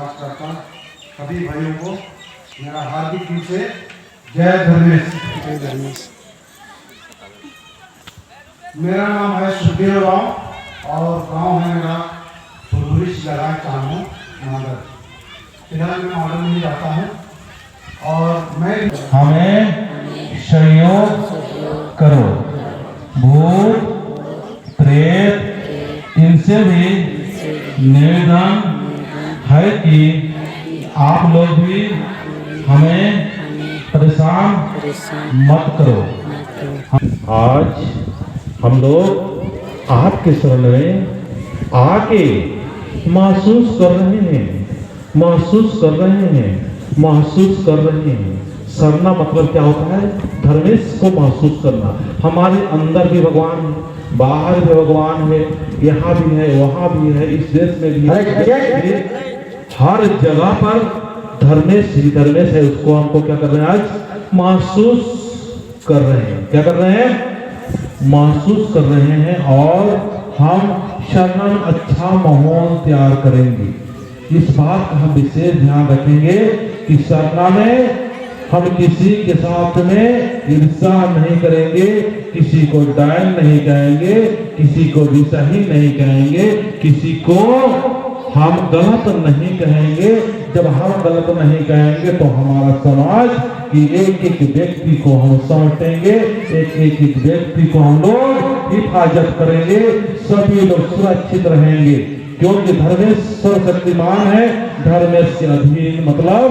समाज करता सभी भाइयों को मेरा हार्दिक रूप से जय धर्मेश। जय धर्मेश। मेरा नाम है सुखदेव राव और गांव है मेरा फुलपुरी लगा चाहूँ मॉडल। फिलहाल मैं मॉडल में जाता हूँ और मैं हमें सहयोग करो। भूत प्रेत इनसे भी निवेदन है कि आप लोग भी हमें परेशान मत करो। आज हम लोग आपके शरण में आके महसूस कर रहे हैं। सरना मतलब क्या होता है? धर्मेश को महसूस करना। हमारे अंदर भी भगवान है, बाहर भी भगवान है, यहाँ भी है, वहाँ भी है, इस देश में भी है, हर जगह पर धर्मेश ही धर्मेश है। उसको हमको क्या कर रहे हैं? आज महसूस कर रहे हैं। क्या कर रहे हैं? महसूस कर रहे हैं। और हम शरण में अच्छा माहौल तैयार करेंगे। इस बात का हम विशेष ध्यान रखेंगे कि शरणा में हम किसी के साथ में ईर्ष्या नहीं करेंगे, किसी को डायन नहीं कहेंगे, किसी को भी सही नहीं कहेंगे, किसी को हम गलत नहीं कहेंगे। जब हम गलत नहीं कहेंगे तो हमारा समाज कि एक एक व्यक्ति को हम समेटेंगे, एक व्यक्ति को हम लोग हिफाजत करेंगे, सभी लोग सुरक्षित रहेंगे। क्योंकि धर्मेश सर्वशक्तिमान है। धर्मेश के अधीन मतलब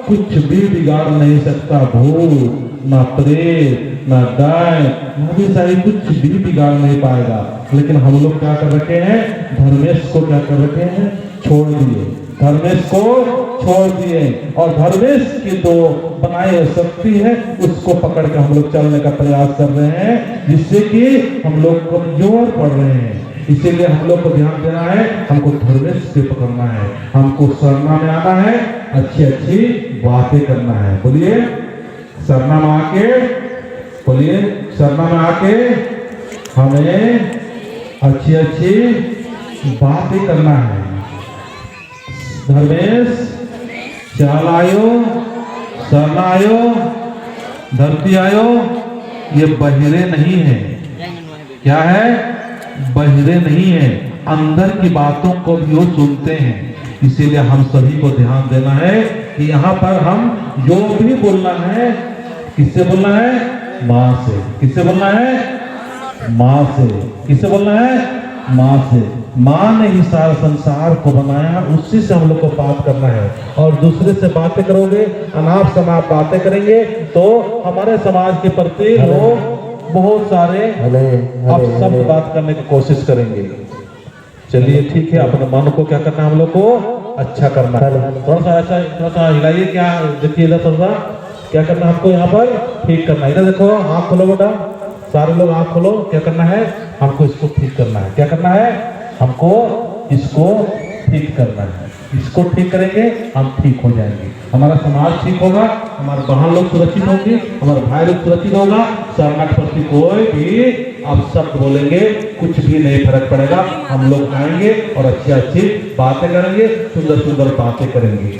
कुछ भी बिगाड़ नहीं सकता। भूत ना प्रेत ना डायन ना भी सारी कुछ भी बिगाड़ नहीं पाएगा। लेकिन हम लोग क्या कर रखे हैं? धर्मेश को क्या कर रखे हैं? छोड़ दिए। धर्मेश को छोड़ दिए और धर्मेश की जो बनाई शक्ति है उसको पकड़ के हम लोग चलने का प्रयास कर रहे हैं, जिससे कि हम लोग कमजोर पड़ रहे हैं। इसीलिए हम लोग को ध्यान देना है, हमको धर्मेश पे पकड़ना है, हमको शरणा में आना है, अच्छी अच्छी बातें करना है। बोलिए शरणा में आके, बोलिए शरणा में आके हमें अच्छी अच्छी बातें करना है। धर्मेश चाल आयो, शरण आयो, धरती आयो। ये बहिरे नहीं है। क्या है? बहिरे नहीं है। अंदर की बातों को भी वो सुनते हैं। इसीलिए हम सभी को ध्यान देना है कि यहाँ पर हम जो भी बोलना है, किससे बोलना है? माँ से। किससे बोलना है? माँ से। किससे बोलना है? माँ से। माँ ने ही सारा संसार को बनाया, उसी से हम लोग को बात करना है। और दूसरे से बातें करोगे, अनाप शनाप बातें करेंगे तो हमारे समाज के प्रति लोग बहुत सारे अब सब बात करने की कोशिश करेंगे। चलिए ठीक है, अपने मन को क्या करना है? हम लोग को अच्छा करना है। थोड़ा सा ऐसा थोड़ा सा हिलाइए। क्या देखिए इधर थोड़ा सा क्या करना है हमको? यहाँ पर ठीक करना है। इधर देखो, आँख खोलो बेटा, सारे लोग आँख खोलो। क्या करना है? हमको इसको ठीक करना है। क्या करना है? हमको इसको ठीक करना है। इसको ठीक करेंगे हम ठीक हो जाएंगे, हमारा समाज ठीक होगा, हमारे बहन लोग सुरक्षित होंगे, हमारे भाई लोग सुरक्षित होगा। शरणा के प्रति कोई भी अब शब्द बोलेंगे कुछ भी नहीं फर्क पड़ेगा। हम लोग आएंगे और अच्छी अच्छी बातें करेंगे, सुंदर सुंदर बातें करेंगे।